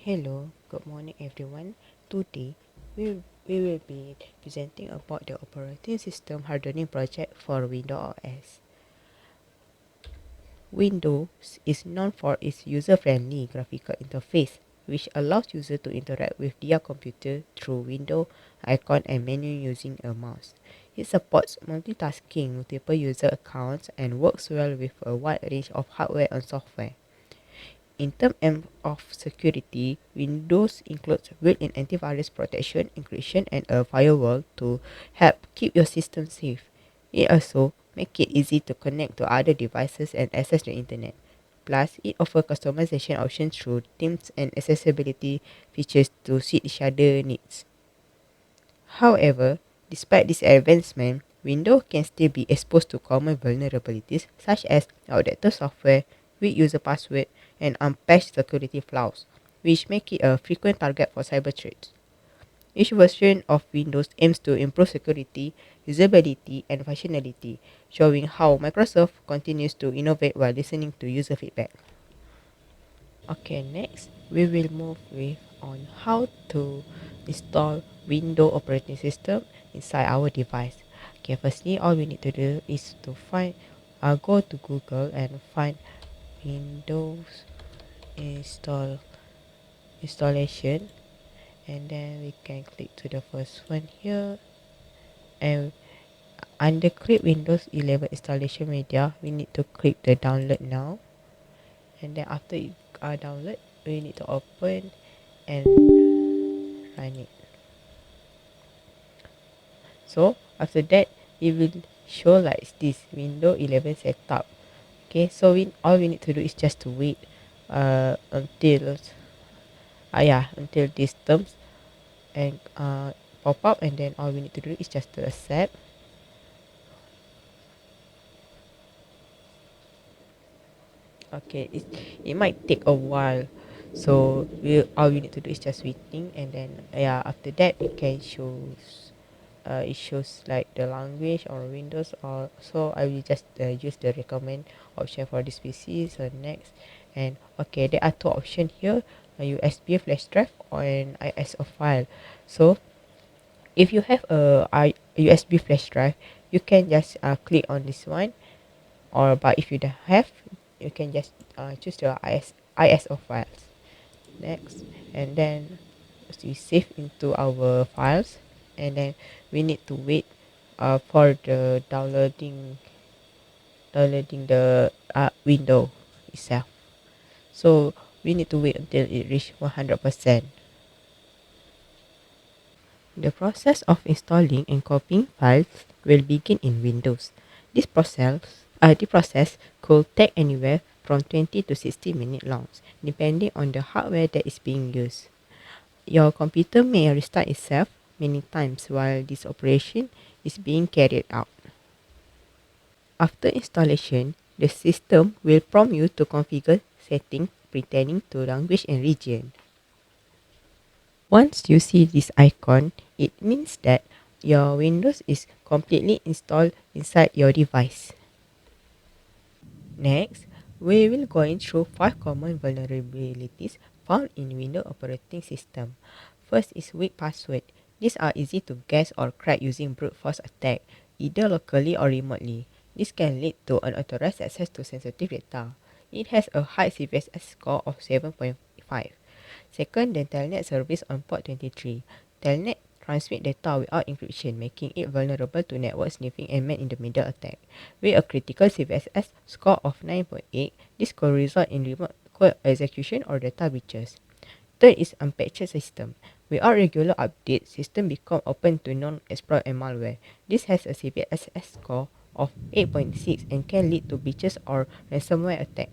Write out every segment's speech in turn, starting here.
Hello, good morning everyone. Today we will be presenting about the operating system hardening project for Windows OS. Windows is known for its user-friendly graphical interface, which allows users to interact with their computer through window, icon and menu using a mouse. It supports multitasking, multiple user accounts, and works well with a wide range of hardware and software. In terms of security, Windows includes built-in antivirus protection, encryption, and a firewall to help keep your system safe. It also makes it easy to connect to other devices and access the internet. Plus, it offers customization options through themes and accessibility features to suit each other's needs. However, despite this advancement, Windows can still be exposed to common vulnerabilities such as outdated software, weak user password, and unpatched security flaws, which make it a frequent target for cyber threats. Each version of Windows aims to improve security, usability, and functionality, showing how Microsoft continues to innovate while listening to user feedback. Okay, next we will move with on how to install Windows operating system inside our device. Okay, firstly, all we need to do is to go to Google and find Windows installation, and then we can click to the first one here, and under click Windows 11 installation media, we need to click the download now, and then after it download, we need to open and run it. So after that, it will show like this Windows 11 setup. Okay, so all we need to do is just to wait until these terms and pop up, and then all we need to do is just to accept. Okay, it might take a while, so all we need to do is just waiting, and then after that it can shows it shows like the language or Windows, or so I will just use the recommend option for this PC. So next, and okay, there are two options here, a USB flash drive or an ISO file. So if you have a USB flash drive, you can just click on this one, or but if you don't have, you can just choose the ISO files. Next, and then we save into our files, and then we need to wait for the downloading the window itself. So we need to wait until it reach 100%. The process of installing and copying files will begin in Windows. This process could take anywhere from 20 to 60 minutes long, depending on the hardware that is being used. Your computer may restart itself many times while this operation is being carried out. After installation, the system will prompt you to configure settings pertaining to language and region. Once you see this icon, it means that your Windows is completely installed inside your device. Next, we will going through 5 common vulnerabilities found in Windows operating system. First is weak password. These are easy to guess or crack using brute force attack, either locally or remotely. This can lead to unauthorized access to sensitive data. It has a high CVSS score of 7.5. Second, the Telnet service on port 23. Telnet transmit data without encryption, making it vulnerable to network sniffing and man-in-the-middle attack. With a critical CVSS score of 9.8, this could result in remote code execution or data breaches. Third is unpatched system. Without regular updates, system become open to non-exploit and malware. This has a CVSS score of 8.6 and can lead to breaches or ransomware attack.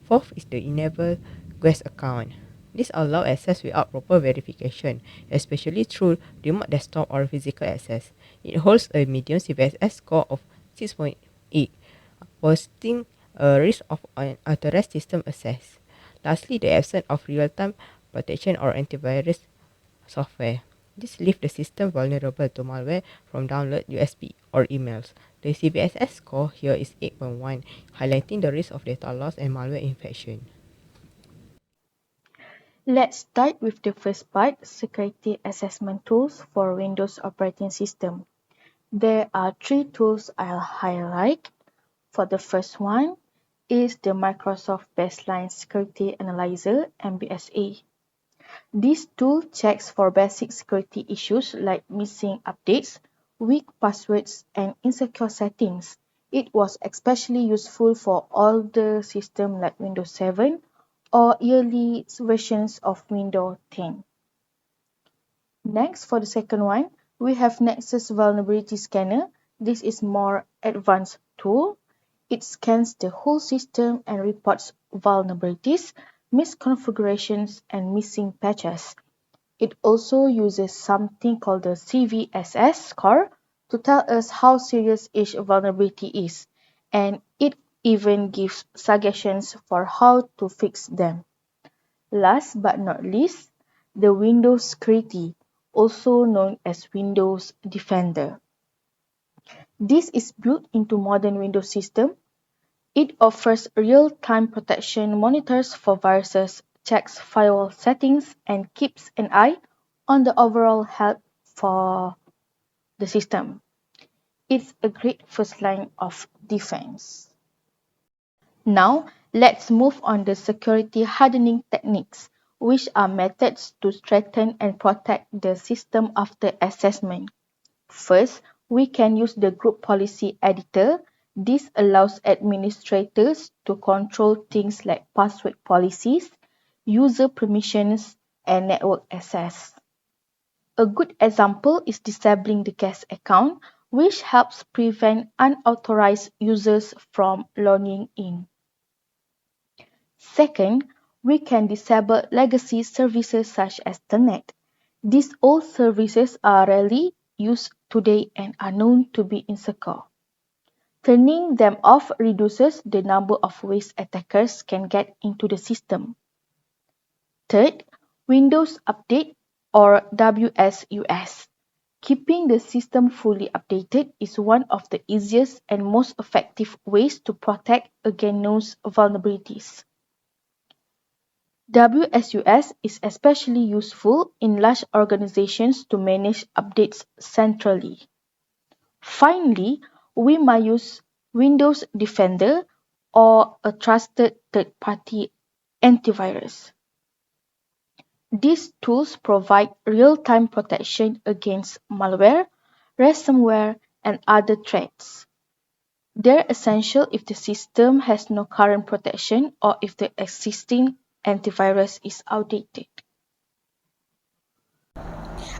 Fourth is the enable guest account. This allows access without proper verification, especially through remote desktop or physical access. It holds a medium CVSS score of 6.8, posing a risk of unauthorized system access. Lastly, the absence of real-time protection or antivirus software. This leaves the system vulnerable to malware from download USB or emails. The CVSS score here is 8.1, highlighting the risk of data loss and malware infection. Let's start with the first part, security assessment tools for Windows operating system. There are three tools I'll highlight. For the first one is the Microsoft Baseline Security Analyzer (MBSA). This tool checks for basic security issues like missing updates, weak passwords, and insecure settings. It was especially useful for older systems like Windows 7 or early versions of Windows 10. Next, for the second one, we have Nexus Vulnerability Scanner. This is more advanced tool. It scans the whole system and reports vulnerabilities, misconfigurations, and missing patches. It also uses something called the CVSS score to tell us how serious each vulnerability is, and it even gives suggestions for how to fix them. Last but not least, the Windows Security, also known as Windows Defender. This is built into modern Windows system. It offers real-time protection, monitors for viruses, checks firewall settings, and keeps an eye on the overall health for the system. It's a great first line of defense. Now, let's move on to security hardening techniques, which are methods to strengthen and protect the system after assessment. First, we can use the group policy editor. This allows administrators to control things like password policies, user permissions, and network access. A good example is disabling the guest account, which helps prevent unauthorized users from logging in. Second, we can disable legacy services such as Telnet. These old services are rarely used today and are known to be insecure. Turning them off reduces the number of ways attackers can get into the system. Third, Windows Update or WASI'AH. Keeping the system fully updated is one of the easiest and most effective ways to protect against known vulnerabilities. WASI'AH is especially useful in large organizations to manage updates centrally. Finally, we might use Windows Defender or a trusted third-party antivirus. These tools provide real-time protection against malware, ransomware, and other threats. They're essential if the system has no current protection or if the existing antivirus is outdated.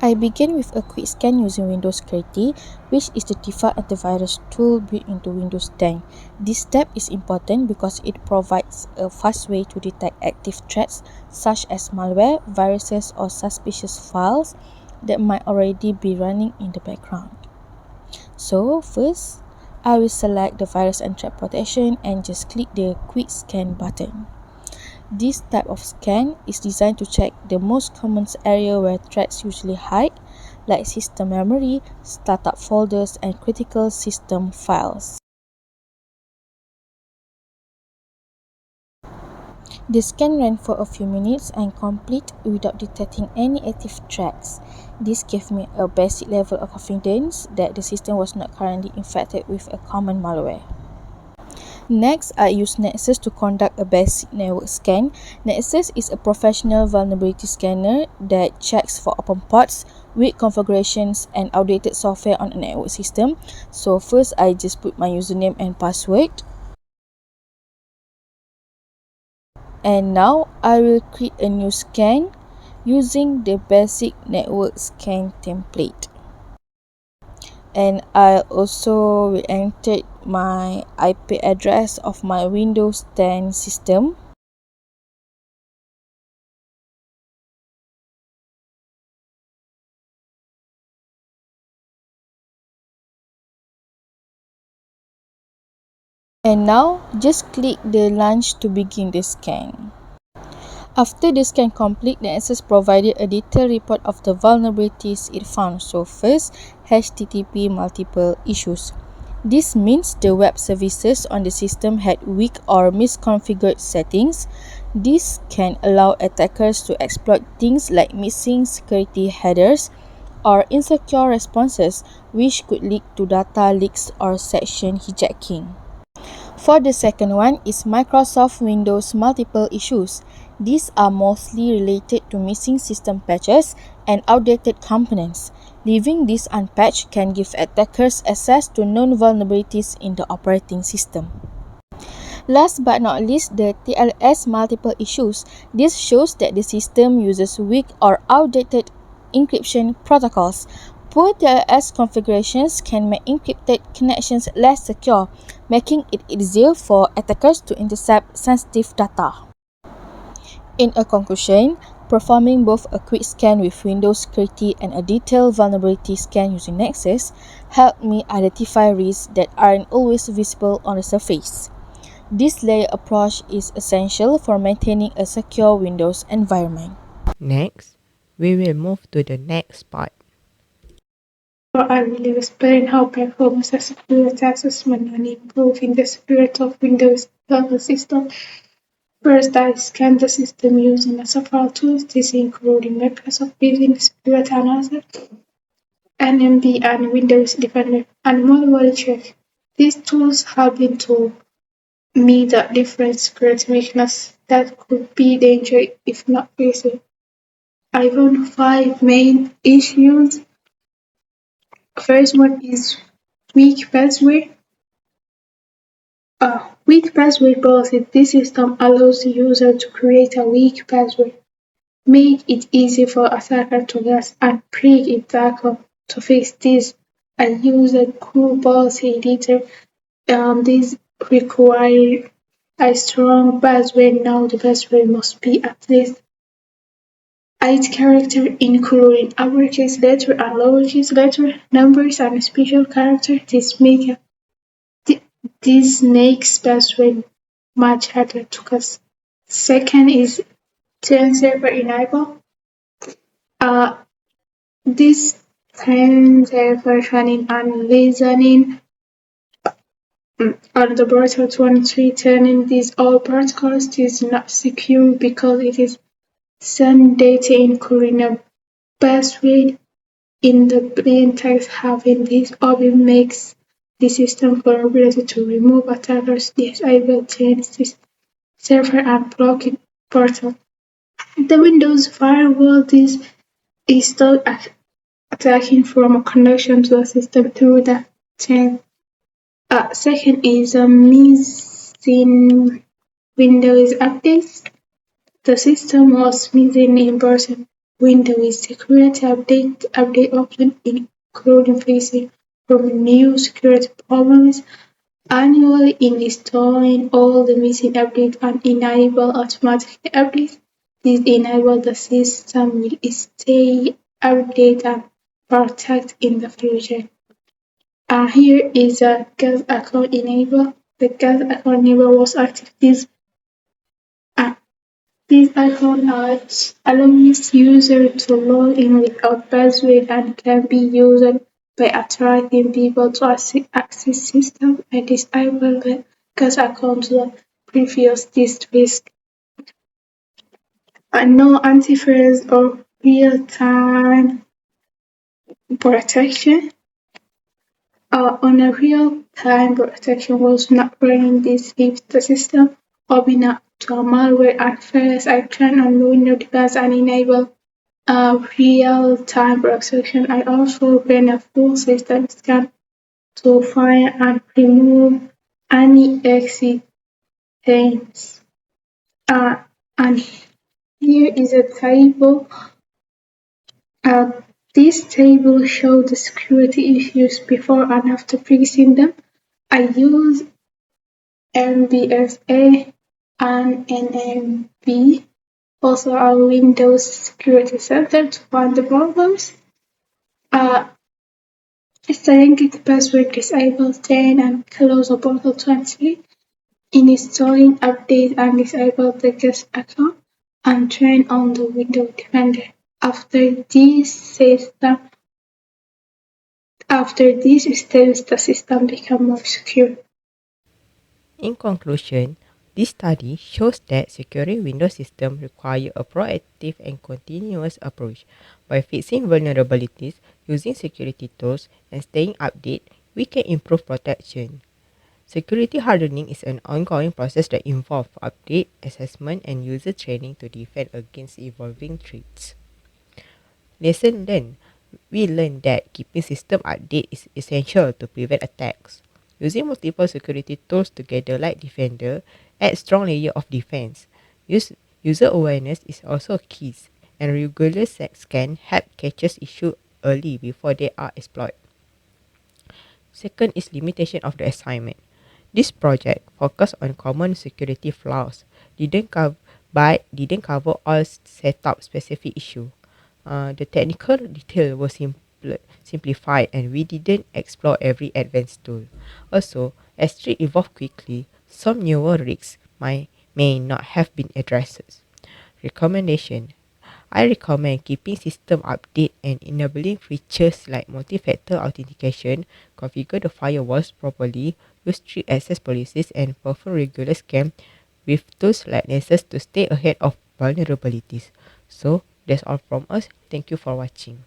I begin with a quick scan using Windows Security, which is the default antivirus tool built into Windows 10. This step is important because it provides a fast way to detect active threats such as malware, viruses, or suspicious files that might already be running in the background. So first, I will select the virus and threat protection and just click the quick scan button. This type of scan is designed to check the most common area where threats usually hide, like system memory, startup folders, and critical system files. The scan ran for a few minutes and complete without detecting any active threats. This gave me a basic level of confidence that the system was not currently infected with a common malware. Next, I use Nexus to conduct a basic network scan. Nexus is a professional vulnerability scanner that checks for open ports, weak configurations, and outdated software on a network system. So first, I just put my username and password. And now, I will create a new scan using the basic network scan template. And I also will enter my IP address of my Windows 10 system. And now, just click the launch to begin the scan. After the scan complete, the Nexus provided a detailed report of the vulnerabilities it found. So first, HTTP multiple issues. This means the web services on the system had weak or misconfigured settings. This can allow attackers to exploit things like missing security headers or insecure responses, which could lead to data leaks or session hijacking. For the second one is Microsoft Windows multiple issues. These are mostly related to missing system patches and outdated components. Leaving this unpatched can give attackers access to known vulnerabilities in the operating system. Last but not least, the TLS multiple issues. This shows that the system uses weak or outdated encryption protocols. Poor TLS configurations can make encrypted connections less secure, making it easier for attackers to intercept sensitive data. In a conclusion, performing both a quick scan with Windows security and a detailed vulnerability scan using Nexus helped me identify risks that aren't always visible on the surface. This layer approach is essential for maintaining a secure Windows environment. Next, we will move to the next part. I will explain how performance a security assessment and improving the security of Windows server system. First, I scanned the system using a SUKHRA tools, this including Microsoft Business Security Analyzer, NMB, and Windows Defender, and malware check. These tools have been to me the different security mechanisms that could be dangerous if not fixed. I found 5 main issues. First one is weak password. Weak password policy. This system allows the user to create a weak password, make it easy for attacker to guess and break its account. To fix this, I use a group policy editor. This requires a strong password. Now the password must be at least 8 characters, including uppercase letter and lowercase letter, numbers, and special characters. This makes password much harder to guess. Second is turn server enable. This turn server running and listening on the Bluetooth 23. Turning these all protocols is not secure because it is send data including a password in the plain text. Having this open makes the system vulnerable to remove attackers, disable turn server, and block portal. The Windows firewall is stopped attacking from a connection to the system through the chain. Second is missing Windows updates. The system was missing important Windows security update options, including fixing from new security problems, annually installing all the missing updates and enable automatic updates. This enables the system will stay updated and protect in the future. Here is a guest account enable. The guest account enable was active. This account allows users to log in without password and can be used by attracting people to access system and disable the guest account to previous this risk. No antivirus or real-time protection. On a real-time protection was not running this if the system open up to a malware. At first, I turned on the Windows device and enable real-time protection. I also ran a full system scan to find and remove any exit things. And here is a table. This table shows the security issues before and after fixing them. I use MBSA and NMB, also our Windows Security Center, to find the problems. Strength password disable turn and close the portal 20. Installing update and disable the guest account and turn on the Windows Defender. After these steps, the system becomes more secure. In conclusion, This study shows that securing Windows systems require a proactive and continuous approach. By fixing vulnerabilities, using security tools, and staying updated, we can improve protection. Security hardening is an ongoing process that involves update, assessment, and user training to defend against evolving threats. Lesson learned. We learned that keeping system update is essential to prevent attacks. Using multiple security tools together like Defender adds strong layer of defense. User awareness is also key, and regular scan help catches issue early before they are exploited. Second is limitation of the assignment. This project focused on common security flaws, didn't cover all setup specific issue. The technical detail was simplified, and we didn't explore every advanced tool. Also, as threats evolve quickly, some newer risks may not have been addressed. Recommendation. I recommend keeping system update and enabling features like multi-factor authentication, configure the firewalls properly, use strict access policies, and perform regular scan with tools like Nexus to stay ahead of vulnerabilities. So, that's all from us. Thank you for watching.